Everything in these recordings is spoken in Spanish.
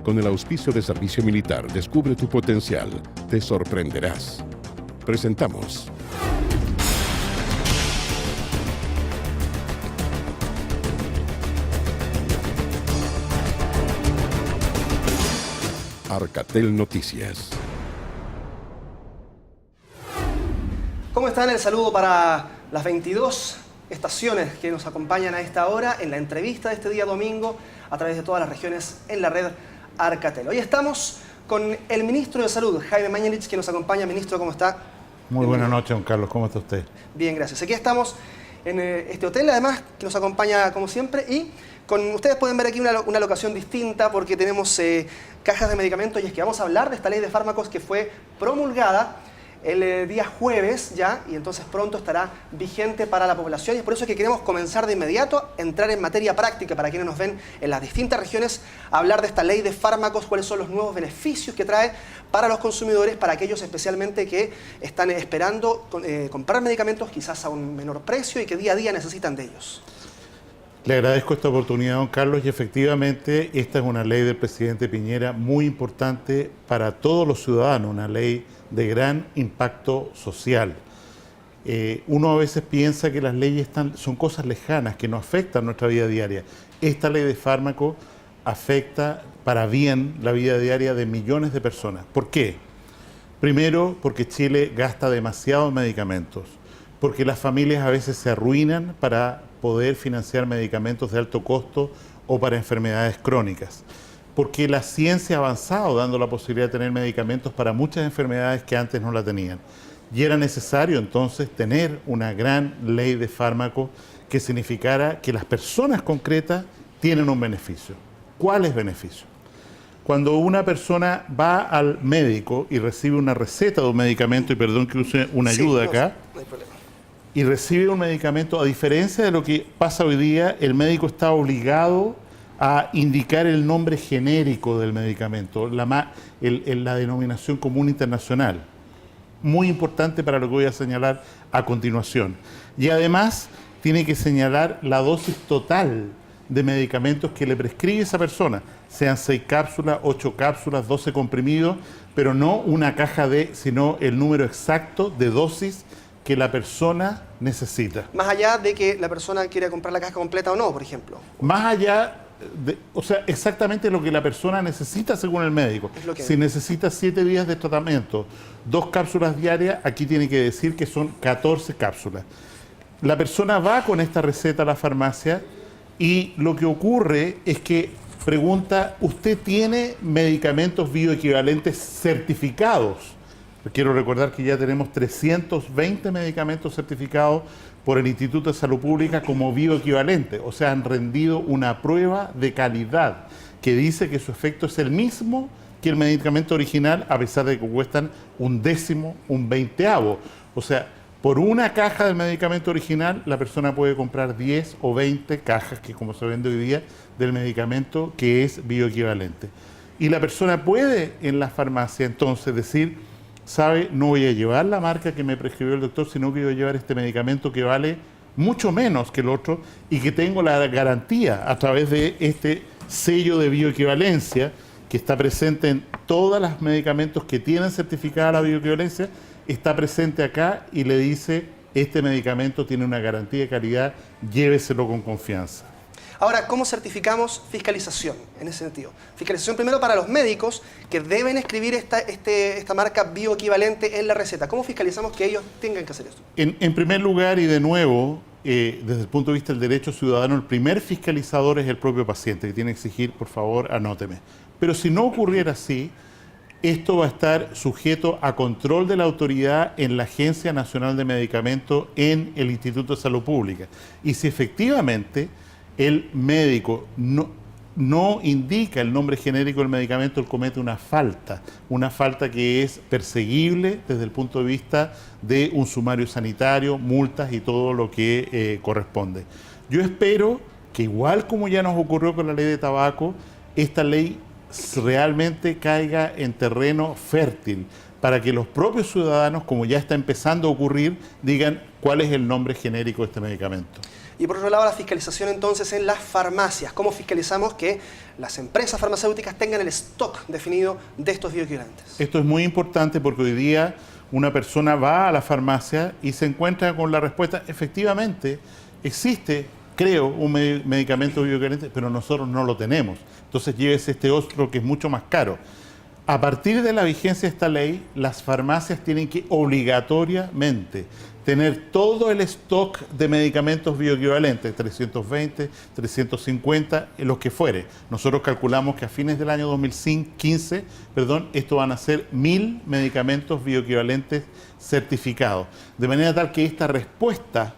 Con el auspicio de Servicio Militar, descubre tu potencial. Te sorprenderás. Presentamos. Arcatel Noticias. ¿Cómo están? El saludo para las 22 estaciones que nos acompañan a esta hora en la entrevista de este día domingo a través de todas las regiones en la red Arcatel. Hoy estamos con el ministro de Salud, Jaime Mañalich, que nos acompaña. Ministro, ¿cómo está? Muy buenas noches, don Carlos. ¿Cómo está usted? Bien, gracias. Aquí estamos en este hotel, además, que nos acompaña como siempre. Y ustedes pueden ver aquí una locación distinta porque tenemos cajas de medicamentos. Y es que vamos a hablar de esta ley de fármacos que fue promulgada el día jueves ya, y entonces pronto estará vigente para la población, y es por eso que queremos comenzar de inmediato, entrar en materia práctica para quienes nos ven en las distintas regiones, a hablar de esta ley de fármacos, cuáles son los nuevos beneficios que trae para los consumidores, para aquellos especialmente que están esperando comprar medicamentos quizás a un menor precio y que día a día necesitan de ellos. Le agradezco esta oportunidad, don Carlos, y efectivamente esta es una ley del presidente Piñera muy importante para todos los ciudadanos, una ley de gran impacto social. Uno a veces piensa que las leyes son cosas lejanas, que no afectan nuestra vida diaria. Esta ley de fármacos afecta para bien la vida diaria de millones de personas. ¿Por qué? Primero, porque Chile gasta demasiados medicamentos, porque las familias a veces se arruinan para poder financiar medicamentos de alto costo o para enfermedades crónicas, porque la ciencia ha avanzado dando la posibilidad de tener medicamentos para muchas enfermedades que antes no la tenían. Y era necesario entonces tener una gran ley de fármacos que significara que las personas concretas tienen un beneficio. ¿Cuáles beneficios? Cuando una persona va al médico y recibe una receta de un medicamento, y perdón que use una ayuda acá, no hay problema, y recibe un medicamento, a diferencia de lo que pasa hoy día, el médico está obligado a indicar el nombre genérico del medicamento, la denominación común internacional. Muy importante para lo que voy a señalar a continuación. Y además tiene que señalar la dosis total de medicamentos que le prescribe esa persona, sean 6 cápsulas, 8 cápsulas, 12 comprimidos, pero no una caja sino el número exacto de dosis que la persona necesita. Más allá de que la persona quiera comprar la caja completa o no, por ejemplo. Más allá o sea, exactamente lo que la persona necesita según el médico. Si necesita 7 días de tratamiento, 2 cápsulas diarias, aquí tiene que decir que son 14 cápsulas. La persona va con esta receta a la farmacia y lo que ocurre es que pregunta, ¿usted tiene medicamentos bioequivalentes certificados? Quiero recordar que ya tenemos 320 medicamentos certificados por el Instituto de Salud Pública como bioequivalentes, o sea, han rendido una prueba de calidad que dice que su efecto es el mismo que el medicamento original, a pesar de que cuestan 1/10, 1/20. O sea, por una caja del medicamento original, la persona puede comprar 10 o 20 cajas, que como se vende hoy día, del medicamento que es bioequivalente. Y la persona puede en la farmacia entonces decir, sabe, no voy a llevar la marca que me prescribió el doctor, sino que voy a llevar este medicamento que vale mucho menos que el otro y que tengo la garantía a través de este sello de bioequivalencia que está presente en todos los medicamentos que tienen certificada la bioequivalencia, está presente acá y le dice, este medicamento tiene una garantía de calidad, lléveselo con confianza. Ahora, ¿cómo certificamos fiscalización en ese sentido? Fiscalización primero para los médicos que deben escribir esta marca bioequivalente en la receta. ¿Cómo fiscalizamos que ellos tengan que hacer esto? En primer lugar, y de nuevo, desde el punto de vista del derecho ciudadano, el primer fiscalizador es el propio paciente, que tiene que exigir, por favor, anóteme. Pero si no ocurriera así, esto va a estar sujeto a control de la autoridad en la Agencia Nacional de Medicamentos en el Instituto de Salud Pública. Y si efectivamente el médico no indica el nombre genérico del medicamento, él comete una falta que es perseguible desde el punto de vista de un sumario sanitario, multas y todo lo que corresponde. Yo espero que igual como ya nos ocurrió con la ley de tabaco, esta ley realmente caiga en terreno fértil para que los propios ciudadanos, como ya está empezando a ocurrir, digan cuál es el nombre genérico de este medicamento. Y por otro lado, la fiscalización entonces en las farmacias. ¿Cómo fiscalizamos que las empresas farmacéuticas tengan el stock definido de estos bioequivalentes? Esto es muy importante porque hoy día una persona va a la farmacia y se encuentra con la respuesta, efectivamente, existe, creo, un medicamento bioequivalente, pero nosotros no lo tenemos. Entonces llévese este otro que es mucho más caro. A partir de la vigencia de esta ley, las farmacias tienen que obligatoriamente tener todo el stock de medicamentos bioequivalentes, 320, 350, los que fuere. Nosotros calculamos que a fines del año 2015, esto van a ser 1000 medicamentos bioequivalentes certificados. De manera tal que esta respuesta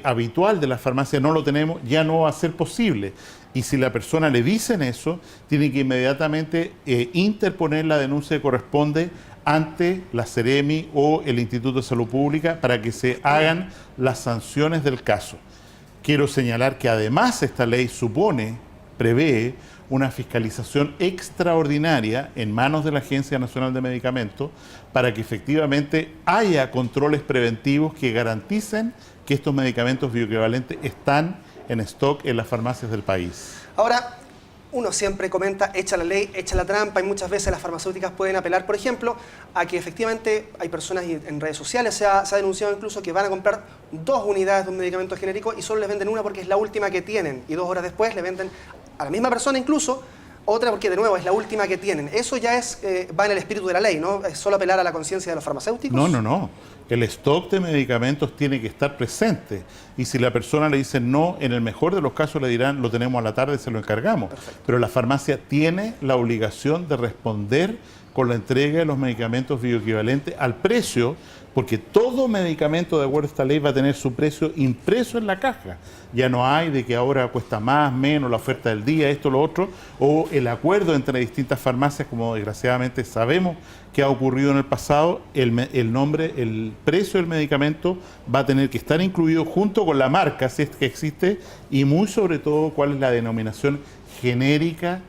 habitual de la farmacia no lo tenemos, ya no va a ser posible. Y si la persona le dicen eso, tiene que inmediatamente interponer la denuncia que corresponde ante la Seremi o el Instituto de Salud Pública para que se hagan las sanciones del caso. Quiero señalar que además esta ley prevé una fiscalización extraordinaria en manos de la Agencia Nacional de Medicamentos para que efectivamente haya controles preventivos que garanticen que estos medicamentos bioequivalentes están en stock en las farmacias del país. Ahora, uno siempre comenta, echa la ley, echa la trampa, y muchas veces las farmacéuticas pueden apelar, por ejemplo, a que efectivamente hay personas, y en redes sociales se ha denunciado incluso, que van a comprar 2 unidades de un medicamento genérico y solo les venden una porque es la última que tienen, y 2 horas después le venden a la misma persona incluso otra porque de nuevo es la última que tienen. Eso ya va en el espíritu de la ley, ¿no? ¿Es solo apelar a la conciencia de los farmacéuticos? No. El stock de medicamentos tiene que estar presente. Y si la persona le dice no, en el mejor de los casos le dirán, lo tenemos a la tarde, se lo encargamos. Perfecto. Pero la farmacia tiene la obligación de responder con la entrega de los medicamentos bioequivalentes al precio, porque todo medicamento, de acuerdo a esta ley, va a tener su precio impreso en la caja. Ya no hay de que ahora cuesta más, menos, la oferta del día, esto, lo otro, o el acuerdo entre distintas farmacias, como desgraciadamente sabemos que ha ocurrido en el pasado. El precio del medicamento va a tener que estar incluido junto con la marca, si es que existe, y muy sobre todo cuál es la denominación genérica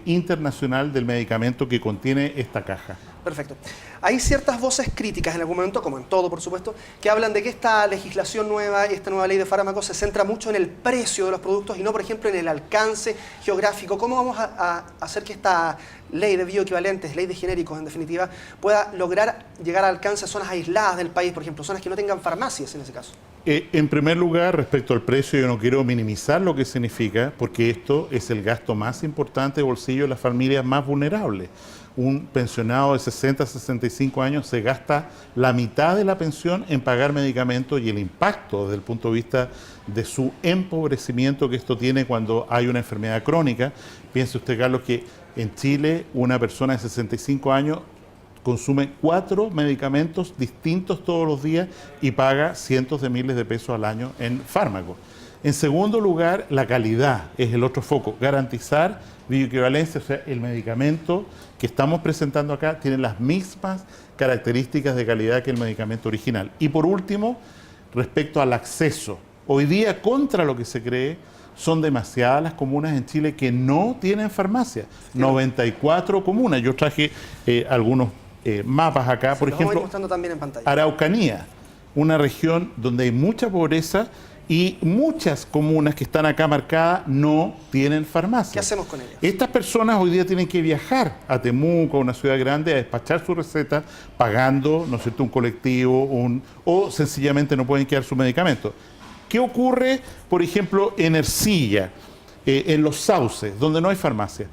internacional del medicamento que contiene esta caja. Perfecto. Hay ciertas voces críticas en algún momento, como en todo, por supuesto, que hablan de que esta legislación nueva, esta nueva ley de fármacos, se centra mucho en el precio de los productos y no, por ejemplo, en el alcance geográfico. ¿Cómo vamos a hacer que esta ley de bioequivalentes, ley de genéricos, en definitiva, pueda lograr llegar al alcance a zonas aisladas del país, por ejemplo, zonas que no tengan farmacias en ese caso? En primer lugar, respecto al precio, yo no quiero minimizar lo que significa, porque esto es el gasto más importante de bolsillo de las familias más vulnerables. Un pensionado de 60 a 65 años se gasta la mitad de la pensión en pagar medicamentos, y el impacto desde el punto de vista de su empobrecimiento que esto tiene cuando hay una enfermedad crónica. Piense usted, Carlos, que en Chile una persona de 65 años consume 4 medicamentos distintos todos los días y paga cientos de miles de pesos al año en fármacos. En segundo lugar, la calidad es el otro foco. Garantizar bioequivalencia, o sea, el medicamento que estamos presentando acá tiene las mismas características de calidad que el medicamento original. Y por último, respecto al acceso. Hoy día, contra lo que se cree, son demasiadas las comunas en Chile que no tienen farmacia. 94 comunas. Yo traje algunos mapas acá, por ejemplo, también en pantalla. Araucanía, una región donde hay mucha pobreza y muchas comunas que están acá marcadas no tienen farmacia. ¿Qué hacemos con ellas? Estas personas hoy día tienen que viajar a Temuco, a una ciudad grande, a despachar su receta pagando, ¿no es cierto?, un colectivo o sencillamente no pueden quedar su medicamento. ¿Qué ocurre, por ejemplo, en Ercilla, en Los Sauces, donde no hay farmacia?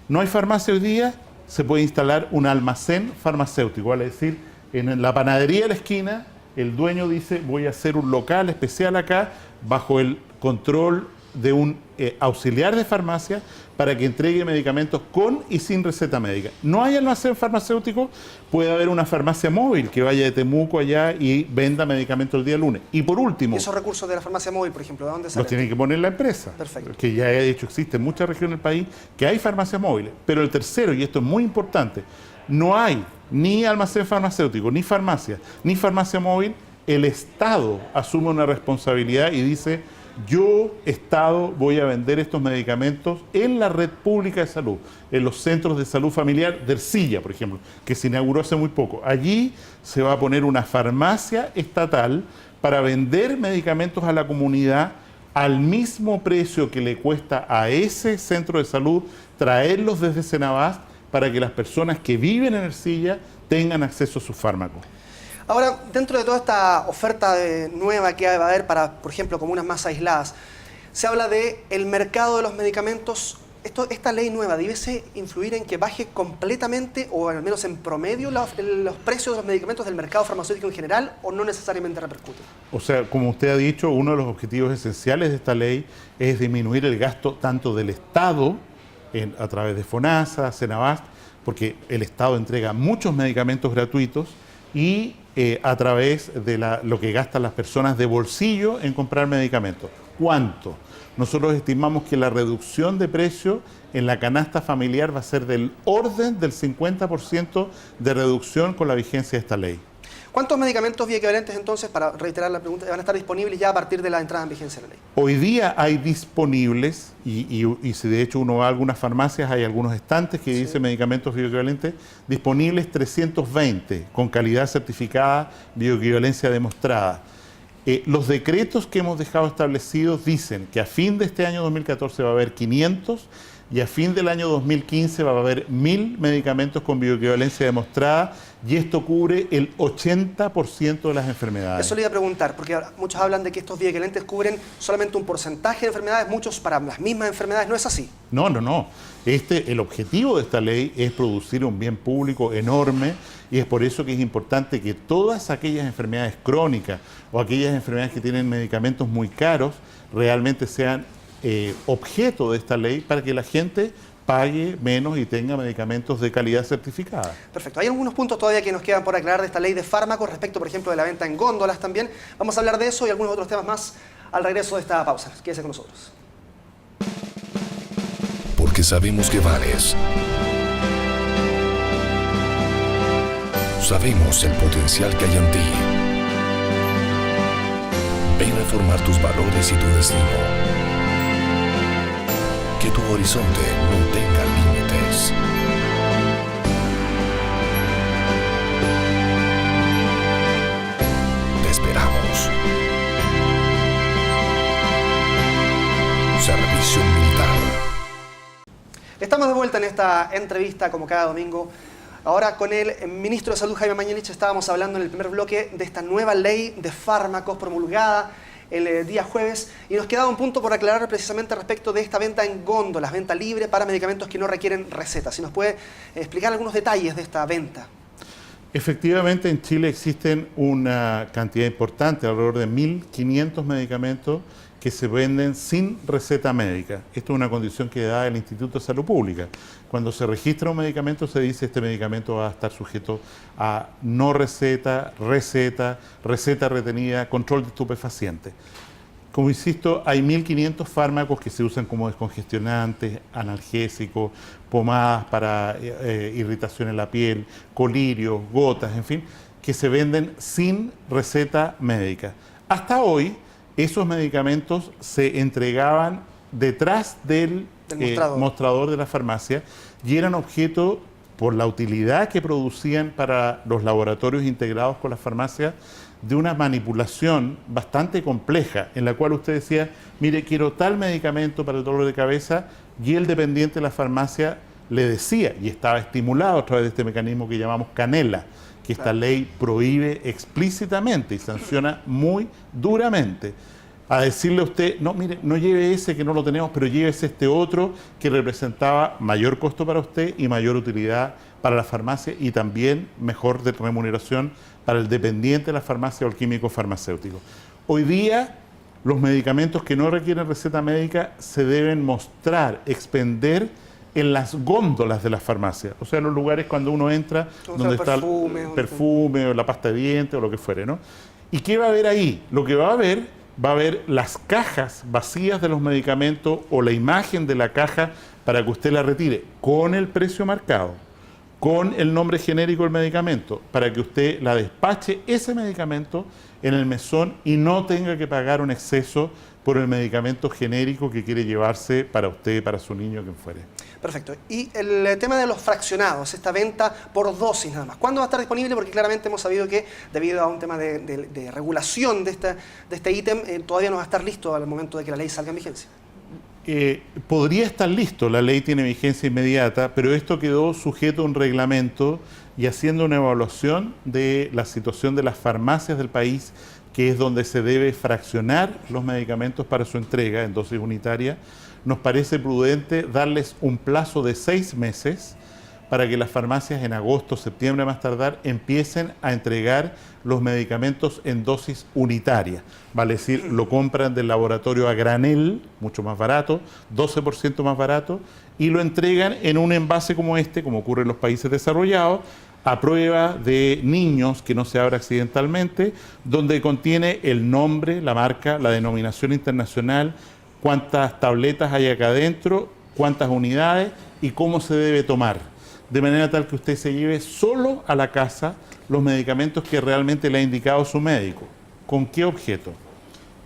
No hay farmacia hoy día, se puede instalar un almacén farmacéutico, es decir, en la panadería de la esquina, el dueño dice, voy a hacer un local especial acá, bajo el control de un auxiliar de farmacia, para que entregue medicamentos con y sin receta médica. No hay almacén farmacéutico, puede haber una farmacia móvil que vaya de Temuco allá y venda medicamentos el día lunes. Y por último... ¿Y esos recursos de la farmacia móvil, por ejemplo, de dónde salen? Los tiene que poner la empresa. Perfecto. Que ya he dicho, existe en muchas regiones del país que hay farmacias móviles. Pero el tercero, y esto es muy importante, no hay ni almacén farmacéutico, ni farmacia móvil. El Estado asume una responsabilidad y dice, yo, Estado, voy a vender estos medicamentos en la red pública de salud, en los centros de salud familiar de Ercilla, por ejemplo, que se inauguró hace muy poco. Allí se va a poner una farmacia estatal para vender medicamentos a la comunidad al mismo precio que le cuesta a ese centro de salud traerlos desde Senabast para que las personas que viven en Ercilla tengan acceso a sus fármacos. Ahora, dentro de toda esta oferta nueva que va a haber para, por ejemplo, comunas más aisladas, se habla del mercado de los medicamentos. ¿Esta ley nueva debiese influir en que baje completamente o al menos en promedio los precios de los medicamentos del mercado farmacéutico en general o no necesariamente repercute? O sea, como usted ha dicho, uno de los objetivos esenciales de esta ley es disminuir el gasto tanto del Estado a través de FONASA, Senabast, porque el Estado entrega muchos medicamentos gratuitos y a través de lo que gastan las personas de bolsillo en comprar medicamentos. ¿Cuánto? Nosotros estimamos que la reducción de precio en la canasta familiar va a ser del orden del 50% de reducción con la vigencia de esta ley. ¿Cuántos medicamentos bioequivalentes entonces, para reiterar la pregunta, van a estar disponibles ya a partir de la entrada en vigencia de la ley? Hoy día hay disponibles, y si de hecho uno va a algunas farmacias, hay algunos estantes que dicen medicamentos bioequivalentes, disponibles 320 con calidad certificada, bioequivalencia demostrada. Los decretos que hemos dejado establecidos dicen que a fin de este año 2014 va a haber 500 y a fin del año 2015 va a haber 1000 medicamentos con bioequivalencia demostrada y esto cubre el 80% de las enfermedades. Eso le iba a preguntar, porque muchos hablan de que estos bioequivalentes cubren solamente un porcentaje de enfermedades, muchos para las mismas enfermedades. ¿No es así? No. El objetivo de esta ley es producir un bien público enorme y es por eso que es importante que todas aquellas enfermedades crónicas o aquellas enfermedades que tienen medicamentos muy caros realmente sean objeto de esta ley para que la gente pague menos y tenga medicamentos de calidad certificada. Perfecto. Hay algunos puntos todavía que nos quedan por aclarar de esta ley de fármacos respecto, por ejemplo, de la venta en góndolas también. Vamos a hablar de eso y algunos otros temas más al regreso de esta pausa. Quédese con nosotros. Porque sabemos que vales. Sabemos el potencial que hay en ti. Ven a formar tus valores y tu destino. Que tu horizonte no tenga límites. Te esperamos. Servicio Militar. Estamos de vuelta en esta entrevista, como cada domingo. Ahora con el ministro de Salud, Jaime Mañalich, estábamos hablando en el primer bloque de esta nueva ley de fármacos promulgada el día jueves, y nos quedaba un punto por aclarar precisamente respecto de esta venta en góndolas, venta libre para medicamentos que no requieren receta. Si nos puede explicar algunos detalles de esta venta. Efectivamente, en Chile existen una cantidad importante, alrededor de 1.500 medicamentos que se venden sin receta médica. Esto es una condición que da el Instituto de Salud Pública. Cuando se registra un medicamento se dice este medicamento va a estar sujeto a no receta, receta retenida, control de estupefacientes. Como insisto, hay 1.500 fármacos que se usan como descongestionantes, analgésicos, pomadas para irritación en la piel, colirios, gotas, en fin, que se venden sin receta médica. Hasta hoy, esos medicamentos se entregaban detrás del mostrador de la farmacia y eran objeto, por la utilidad que producían para los laboratorios integrados con las farmacias, de una manipulación bastante compleja, en la cual usted decía, mire, quiero tal medicamento para el dolor de cabeza, y el dependiente de la farmacia le decía, y estaba estimulado a través de este mecanismo que llamamos canela, que esta ley prohíbe explícitamente y sanciona muy duramente, a decirle a usted, no, mire, no lleve ese que no lo tenemos, pero llévese este otro que representaba mayor costo para usted y mayor utilidad para la farmacia y también mejor de remuneración para el dependiente de la farmacia o el químico farmacéutico. Hoy día, los medicamentos que no requieren receta médica se deben mostrar, expender en las góndolas de las farmacias, o sea, en los lugares cuando uno entra, donde está el perfume o la pasta de dientes o lo que fuere, ¿no? ¿Y qué va a haber ahí? Lo que va a haber las cajas vacías de los medicamentos o la imagen de la caja para que usted la retire con el precio marcado, con el nombre genérico del medicamento, para que usted la despache ese medicamento en el mesón y no tenga que pagar un exceso por el medicamento genérico que quiere llevarse para usted, para su niño, quien fuere. Perfecto. Y el tema de los fraccionados, esta venta por dosis nada más. ¿Cuándo va a estar disponible? Porque claramente hemos sabido que debido a un tema de regulación de este ítem, todavía no va a estar listo al momento de que la ley salga en vigencia. Podría estar listo, la ley tiene vigencia inmediata, pero esto quedó sujeto a un reglamento y haciendo una evaluación de la situación de las farmacias del país, que es donde se debe fraccionar los medicamentos para su entrega en dosis unitaria, nos parece prudente darles un plazo de 6 meses para que las farmacias en agosto, septiembre más tardar, empiecen a entregar los medicamentos en dosis unitaria. Vale decir, lo compran del laboratorio a granel, mucho más barato, 12% más barato, y lo entregan en un envase como este, como ocurre en los países desarrollados, a prueba de niños que no se abra accidentalmente, donde contiene el nombre, la marca, la denominación internacional, cuántas tabletas hay acá adentro, cuántas unidades y cómo se debe tomar. De manera tal que usted se lleve solo a la casa los medicamentos que realmente le ha indicado su médico. ¿Con qué objeto?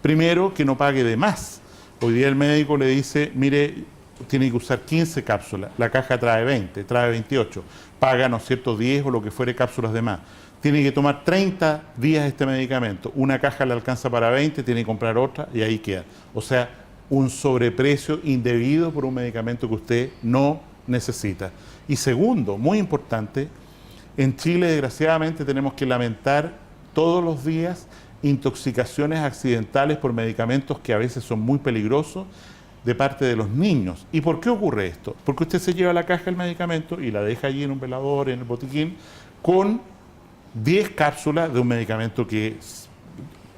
Primero, que no pague de más. Hoy día el médico le dice, mire, tiene que usar 15 cápsulas, la caja trae 20, trae 28, paga, ¿no es cierto?, 10 o lo que fuere cápsulas de más. Tiene que tomar 30 días este medicamento, una caja le alcanza para 20, tiene que comprar otra y ahí queda. O sea, un sobreprecio indebido por un medicamento que usted no necesita. Y segundo, muy importante, en Chile desgraciadamente tenemos que lamentar todos los días intoxicaciones accidentales por medicamentos que a veces son muy peligrosos de parte de los niños. ¿Y por qué ocurre esto? Porque usted se lleva la caja del medicamento y la deja allí en un velador, en el botiquín, con 10 cápsulas de un medicamento que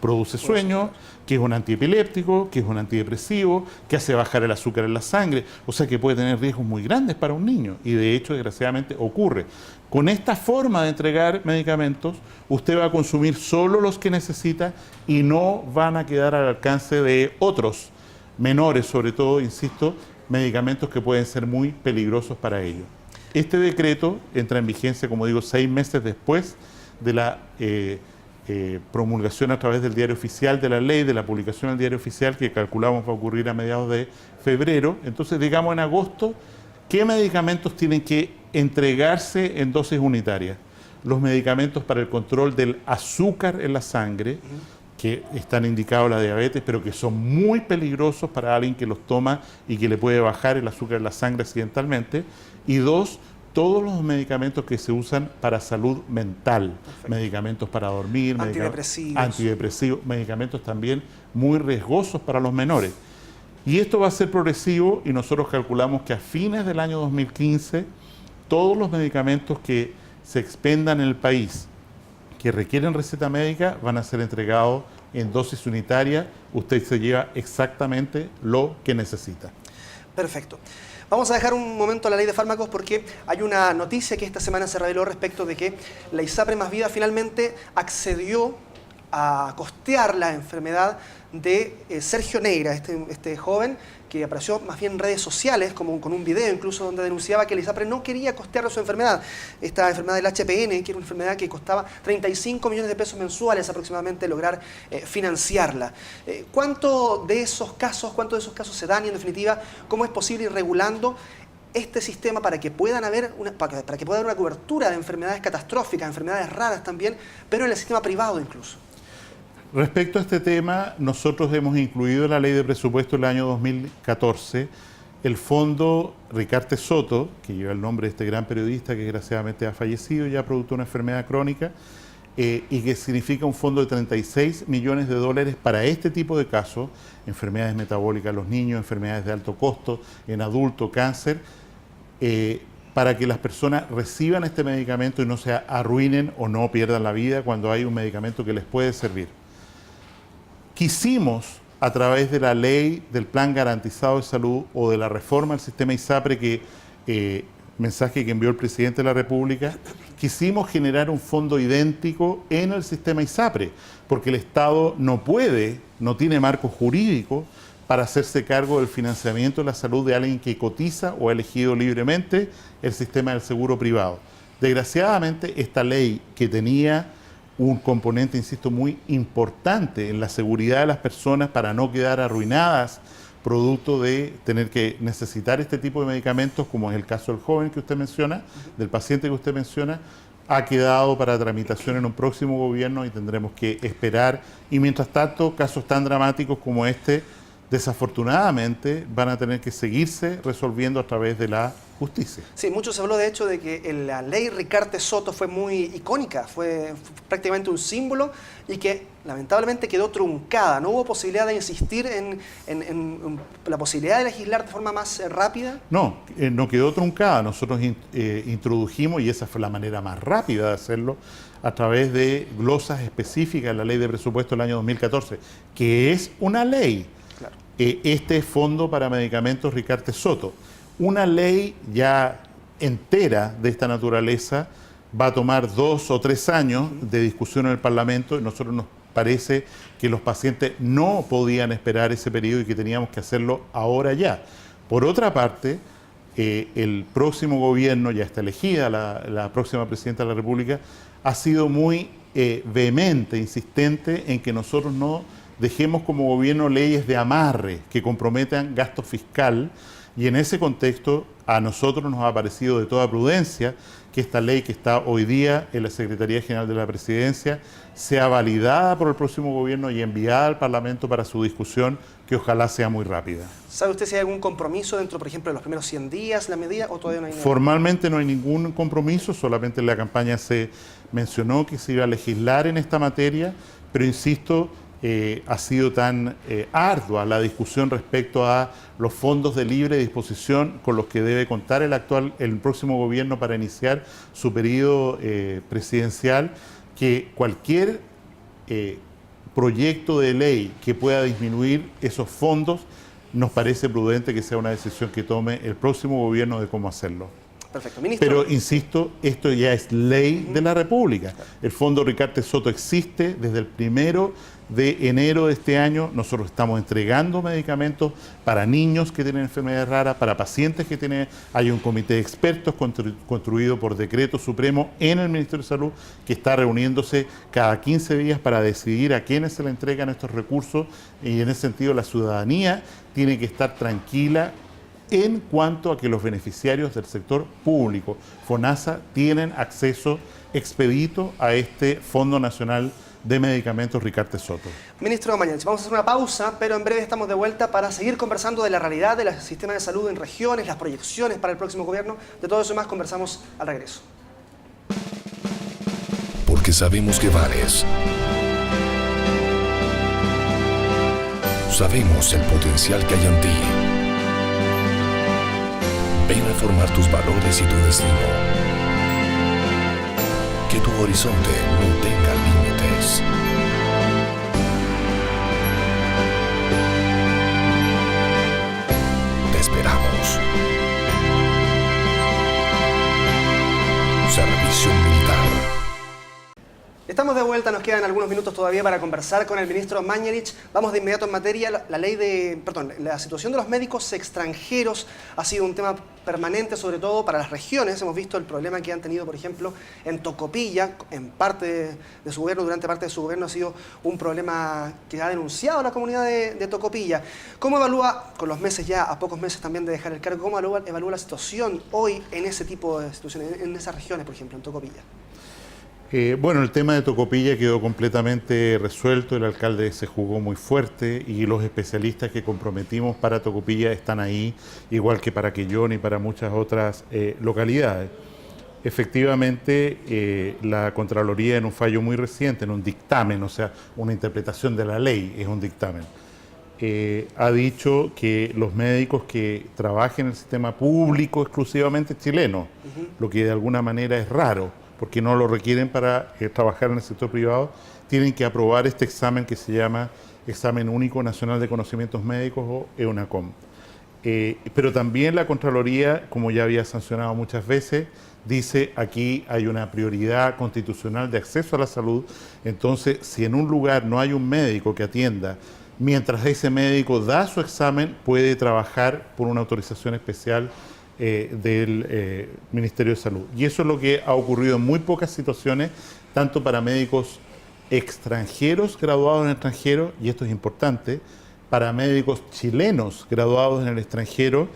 produce sueño, que es un antiepiléptico, que es un antidepresivo, que hace bajar el azúcar en la sangre, o sea que puede tener riesgos muy grandes para un niño y de hecho desgraciadamente ocurre. Con esta forma de entregar medicamentos, usted va a consumir solo los que necesita y no van a quedar al alcance de otros menores, sobre todo, insisto, medicamentos que pueden ser muy peligrosos para ellos. Este decreto entra en vigencia, como digo, 6 meses después de la promulgación a través del Diario Oficial de la ley, de la publicación en el Diario Oficial, que calculamos va a ocurrir a mediados de febrero. Entonces, digamos en agosto, ¿qué medicamentos tienen que entregarse en dosis unitarias? Los medicamentos para el control del azúcar en la sangre, que están indicados en la diabetes, pero que son muy peligrosos para alguien que los toma y que le puede bajar el azúcar en la sangre accidentalmente. Y 2, todos los medicamentos que se usan para salud mental, medicamentos para dormir, antidepresivos, medicamentos también muy riesgosos para los menores. Y esto va a ser progresivo y nosotros calculamos que a fines del año 2015 todos los medicamentos que se expendan en el país que requieren receta médica van a ser entregados en dosis unitaria. Usted se lleva exactamente lo que necesita. Perfecto. Vamos a dejar un momento la ley de fármacos porque hay una noticia que esta semana se reveló respecto de que la ISAPRE Más Vida finalmente accedió a costear la enfermedad de Sergio Neira, este joven que apareció más bien en redes sociales, como con un video incluso donde denunciaba que la ISAPRE no quería costear su enfermedad. Esta enfermedad del HPN, que era una enfermedad que costaba 35 millones de pesos mensuales aproximadamente lograr financiarla. ¿Cuántos de esos casos se dan y en definitiva cómo es posible ir regulando este sistema para que pueda haber una cobertura de enfermedades catastróficas, enfermedades raras también, pero en el sistema privado incluso? Respecto a este tema, nosotros hemos incluido en la ley de presupuesto del año 2014 el fondo Ricarte Soto, que lleva el nombre de este gran periodista que desgraciadamente ha fallecido ya producto de una enfermedad crónica, y que significa un fondo de 36 millones de dólares para este tipo de casos, enfermedades metabólicas en los niños, enfermedades de alto costo en adultos, cáncer, para que las personas reciban este medicamento y no se arruinen o no pierdan la vida cuando hay un medicamento que les puede servir. Quisimos, a través de la ley del Plan Garantizado de Salud o de la reforma del sistema ISAPRE, mensaje que envió el presidente de la República, quisimos generar un fondo idéntico en el sistema ISAPRE, porque el Estado no tiene marco jurídico para hacerse cargo del financiamiento de la salud de alguien que cotiza o ha elegido libremente el sistema del seguro privado. Desgraciadamente, esta ley, que tenía un componente, insisto, muy importante en la seguridad de las personas para no quedar arruinadas producto de tener que necesitar este tipo de medicamentos, como es el caso del joven que usted menciona, del paciente que usted menciona, ha quedado para tramitación en un próximo gobierno y tendremos que esperar. Y mientras tanto, casos tan dramáticos como este, desafortunadamente, van a tener que seguirse resolviendo a través de la justicia. Sí, mucho se habló de hecho de que la ley Ricardo Soto fue muy icónica, fue prácticamente un símbolo y que lamentablemente quedó truncada. ¿No hubo posibilidad de insistir en la posibilidad de legislar de forma más rápida? No, no quedó truncada. Nosotros introdujimos, y esa fue la manera más rápida de hacerlo, a través de glosas específicas en la ley de presupuesto del año 2014, que es una ley. Claro. Este Fondo para Medicamentos Ricardo Soto. Una ley ya entera de esta naturaleza va a tomar 2 o 3 años de discusión en el Parlamento y nosotros nos parece que los pacientes no podían esperar ese periodo y que teníamos que hacerlo ahora ya. Por otra parte, el próximo gobierno, ya está elegida la próxima presidenta de la República, ha sido muy vehemente, insistente en que nosotros no dejemos como gobierno leyes de amarre que comprometan gasto fiscal. Y en ese contexto, a nosotros nos ha parecido de toda prudencia que esta ley que está hoy día en la Secretaría General de la Presidencia sea validada por el próximo gobierno y enviada al Parlamento para su discusión, que ojalá sea muy rápida. ¿Sabe usted si hay algún compromiso dentro, por ejemplo, de los primeros 100 días, la medida, o todavía no hay nada? Formalmente no hay ningún compromiso, solamente en la campaña se mencionó que se iba a legislar en esta materia, pero insisto, ha sido tan ardua la discusión respecto a los fondos de libre disposición con los que debe contar el próximo gobierno para iniciar su periodo presidencial, que cualquier proyecto de ley que pueda disminuir esos fondos, nos parece prudente que sea una decisión que tome el próximo gobierno de cómo hacerlo. Perfecto, ministro. Pero, insisto, esto ya es ley de la República. El Fondo Ricardo Soto existe desde el 1 de enero de este año. Nosotros estamos entregando medicamentos para niños que tienen enfermedades raras, para pacientes que tienen... Hay un comité de expertos construido por decreto supremo en el Ministerio de Salud que está reuniéndose cada 15 días para decidir a quiénes se le entregan estos recursos, y en ese sentido la ciudadanía tiene que estar tranquila en cuanto a que los beneficiarios del sector público, FONASA, tienen acceso expedito a este Fondo Nacional de Medicamentos Ricardo Soto. Ministro Mañalich, vamos a hacer una pausa, pero en breve estamos de vuelta para seguir conversando de la realidad del sistema de salud en regiones, las proyecciones para el próximo gobierno. De todo eso y más conversamos al regreso. Porque sabemos que vales. Sabemos el potencial que hay en ti. Ven a formar tus valores y tu destino. Que tu horizonte no tenga límites. Te esperamos. Servicio Militar. Estamos de vuelta, nos quedan algunos minutos todavía para conversar con el ministro Mañalich. Vamos de inmediato en materia. La situación de los médicos extranjeros ha sido un tema permanente, sobre todo para las regiones. Hemos visto el problema que han tenido, por ejemplo, en Tocopilla, en parte de su gobierno, durante parte de su gobierno ha sido un problema que ha denunciado la comunidad de Tocopilla. ¿Cómo evalúa, con los meses ya, a pocos meses también de dejar el cargo, cómo evalúa la situación hoy en ese tipo de situaciones, en esas regiones, por ejemplo, en Tocopilla? Bueno, el tema de Tocopilla quedó completamente resuelto, el alcalde se jugó muy fuerte y los especialistas que comprometimos para Tocopilla están ahí, igual que para Quellón y para muchas otras localidades. Efectivamente, la Contraloría, en un fallo muy reciente, en un dictamen, o sea, una interpretación de la ley, es un dictamen, ha dicho que los médicos que trabajen en el sistema público exclusivamente chileno, lo que de alguna manera es raro, porque no lo requieren para trabajar en el sector privado, tienen que aprobar este examen que se llama Examen Único Nacional de Conocimientos Médicos, o EUNACOM. Pero también la Contraloría, como ya había sancionado muchas veces, dice aquí hay una prioridad constitucional de acceso a la salud. Entonces, si en un lugar no hay un médico que atienda, mientras ese médico da su examen, puede trabajar por una autorización especial del Ministerio de Salud. Y eso es lo que ha ocurrido en muy pocas situaciones, tanto para médicos extranjeros graduados en el extranjero, y esto es importante, para médicos chilenos graduados en el extranjero,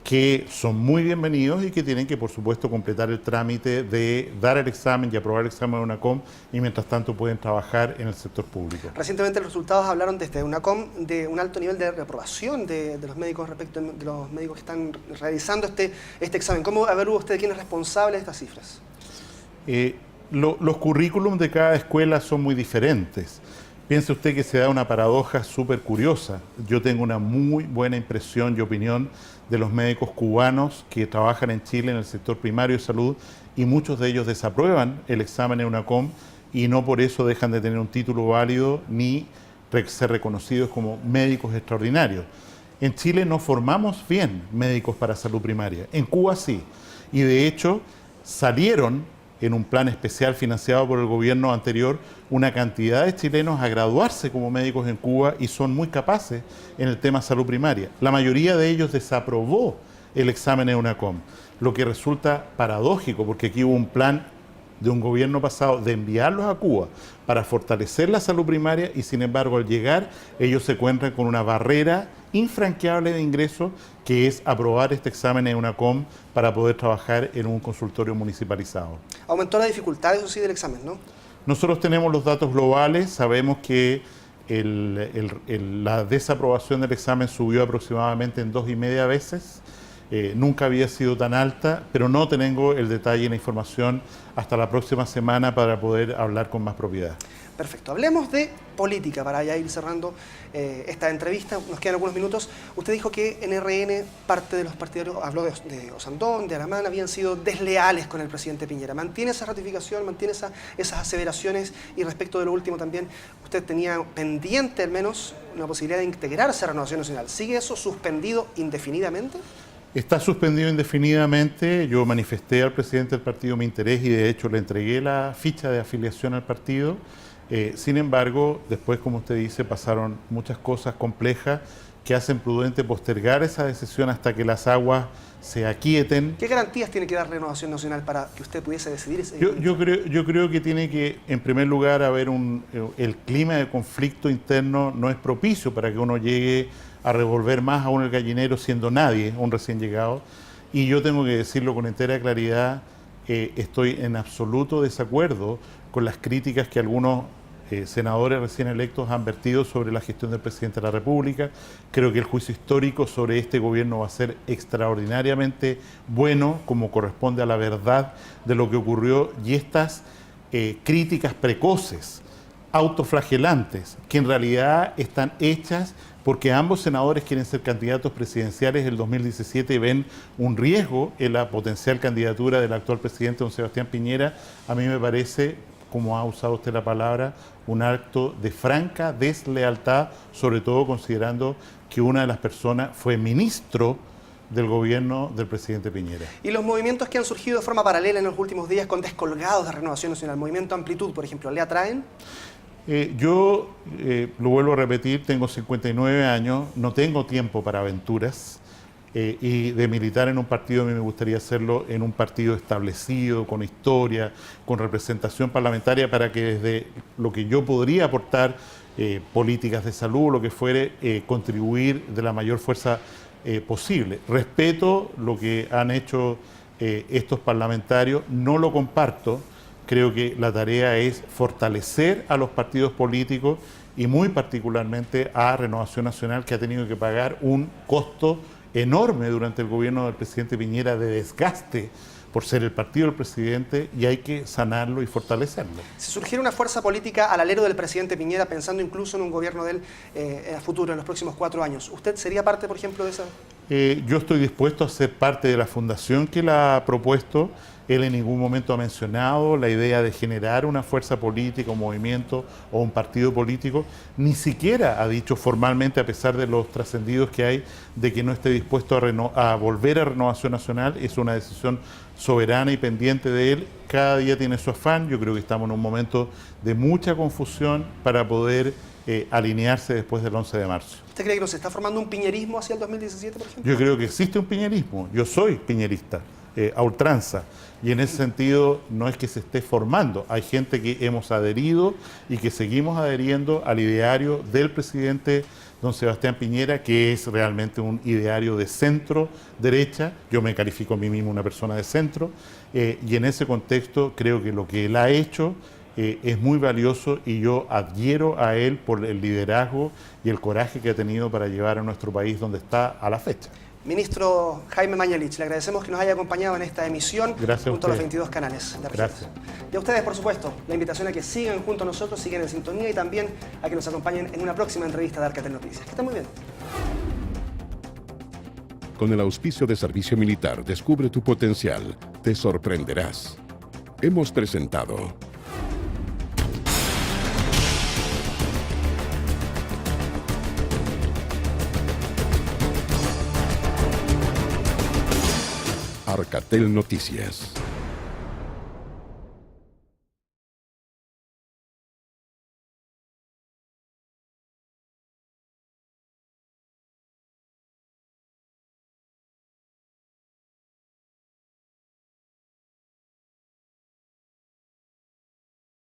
que son muy bienvenidos y que tienen que, por supuesto, completar el trámite de dar el examen y aprobar el examen de UNACOM, y mientras tanto pueden trabajar en el sector público. Recientemente los resultados hablaron desde UNACOM de un alto nivel de reprobación de los médicos respecto de los médicos que están realizando este examen. ¿Cómo evalúa usted quién es responsable de estas cifras? Los currículums de cada escuela son muy diferentes. Piense usted que se da una paradoja súper curiosa. Yo tengo una muy buena impresión y opinión de los médicos cubanos que trabajan en Chile en el sector primario de salud, y muchos de ellos desaprueban el examen en UNACOM y no por eso dejan de tener un título válido ni ser reconocidos como médicos extraordinarios. En Chile no formamos bien médicos para salud primaria, en Cuba sí, y de hecho salieron en un plan especial financiado por el gobierno anterior una cantidad de chilenos a graduarse como médicos en Cuba y son muy capaces en el tema salud primaria. La mayoría de ellos desaprobó el examen en UNACOM, lo que resulta paradójico porque aquí hubo un plan de un gobierno pasado de enviarlos a Cuba para fortalecer la salud primaria, y sin embargo al llegar ellos se encuentran con una barrera infranqueable de ingreso, que es aprobar este examen en UNACOM para poder trabajar en un consultorio municipalizado. Aumentó la dificultad, eso sí, del examen, ¿no? Nosotros tenemos los datos globales, sabemos que la desaprobación del examen subió aproximadamente en 2,5 veces. Nunca había sido tan alta, pero no tengo el detalle y la información hasta la próxima semana para poder hablar con más propiedad. Perfecto. Hablemos de política para ya ir cerrando esta entrevista. Nos quedan algunos minutos. Usted dijo que en RN parte de los partidarios, habló de Osandón, de Aramán, habían sido desleales con el presidente Piñera. ¿Mantiene esa ratificación, mantiene esas aseveraciones? Y respecto de lo último también, usted tenía pendiente al menos una posibilidad de integrarse a Renovación Nacional. ¿Sigue eso suspendido indefinidamente? Está suspendido indefinidamente. Yo manifesté al presidente del partido mi interés y de hecho le entregué la ficha de afiliación al partido. Sin embargo, después, como usted dice, pasaron muchas cosas complejas que hacen prudente postergar esa decisión hasta que las aguas se aquieten. ¿Qué garantías tiene que dar Renovación Nacional para que usted pudiese decidir? Yo creo que tiene que, en primer lugar, haber el clima de conflicto interno no es propicio para que uno llegue a revolver más aún el gallinero siendo nadie, un recién llegado. Y yo tengo que decirlo con entera claridad, estoy en absoluto desacuerdo con las críticas que algunos senadores recién electos han vertido sobre la gestión del presidente de la República. Creo que el juicio histórico sobre este gobierno va a ser extraordinariamente bueno, como corresponde a la verdad de lo que ocurrió, y estas críticas precoces, autoflagelantes, que en realidad están hechas porque ambos senadores quieren ser candidatos presidenciales el 2017 y ven un riesgo en la potencial candidatura del actual presidente, don Sebastián Piñera. A mí me parece, como ha usado usted la palabra, un acto de franca deslealtad, sobre todo considerando que una de las personas fue ministro del gobierno del presidente Piñera. Y los movimientos que han surgido de forma paralela en los últimos días con descolgados de Renovación Nacional, movimiento Amplitud, por ejemplo, ¿le atraen? Yo, lo vuelvo a repetir, tengo 59 años, no tengo tiempo para aventuras, y de militar en un partido a mí me gustaría hacerlo en un partido establecido, con historia, con representación parlamentaria, para que desde lo que yo podría aportar, políticas de salud, lo que fuere, contribuir de la mayor fuerza posible. Respeto lo que han hecho estos parlamentarios, no lo comparto. Creo que la tarea es fortalecer a los partidos políticos y muy particularmente a Renovación Nacional, que ha tenido que pagar un costo enorme durante el gobierno del presidente Piñera de desgaste por ser el partido del presidente, y hay que sanarlo y fortalecerlo. Si surgiera una fuerza política al alero del presidente Piñera, pensando incluso en un gobierno de él a futuro, en los próximos 4 años, ¿usted sería parte, por ejemplo, de esa? Yo estoy dispuesto a ser parte de la fundación que la ha propuesto. Él en ningún momento ha mencionado la idea de generar una fuerza política, un movimiento o un partido político. Ni siquiera ha dicho formalmente, a pesar de los trascendidos que hay, de que no esté dispuesto a volver a Renovación Nacional. Es una decisión soberana y pendiente de él. Cada día tiene su afán. Yo creo que estamos en un momento de mucha confusión para poder alinearse después del 11 de marzo. ¿Usted cree que nos está formando un piñerismo hacia el 2017, por ejemplo? Yo creo que existe un piñerismo. Yo soy piñerista. a ultranza. Y en ese sentido no es que se esté formando, hay gente que hemos adherido y que seguimos adheriendo al ideario del presidente don Sebastián Piñera, que es realmente un ideario de centro-derecha. Yo me califico a mí mismo una persona de centro, y en ese contexto creo que lo que él ha hecho es muy valioso, y yo adhiero a él por el liderazgo y el coraje que ha tenido para llevar a nuestro país donde está a la fecha. Ministro Jaime Mañalich, le agradecemos que nos haya acompañado en esta emisión junto a los 22 canales de Región. Gracias. Y a ustedes, por supuesto, la invitación a que sigan junto a nosotros, sigan en sintonía, y también a que nos acompañen en una próxima entrevista de Alcatel Noticias. Que estén muy bien. Con el auspicio de Servicio Militar, descubre tu potencial. Te sorprenderás. Hemos presentado Alcatel Noticias.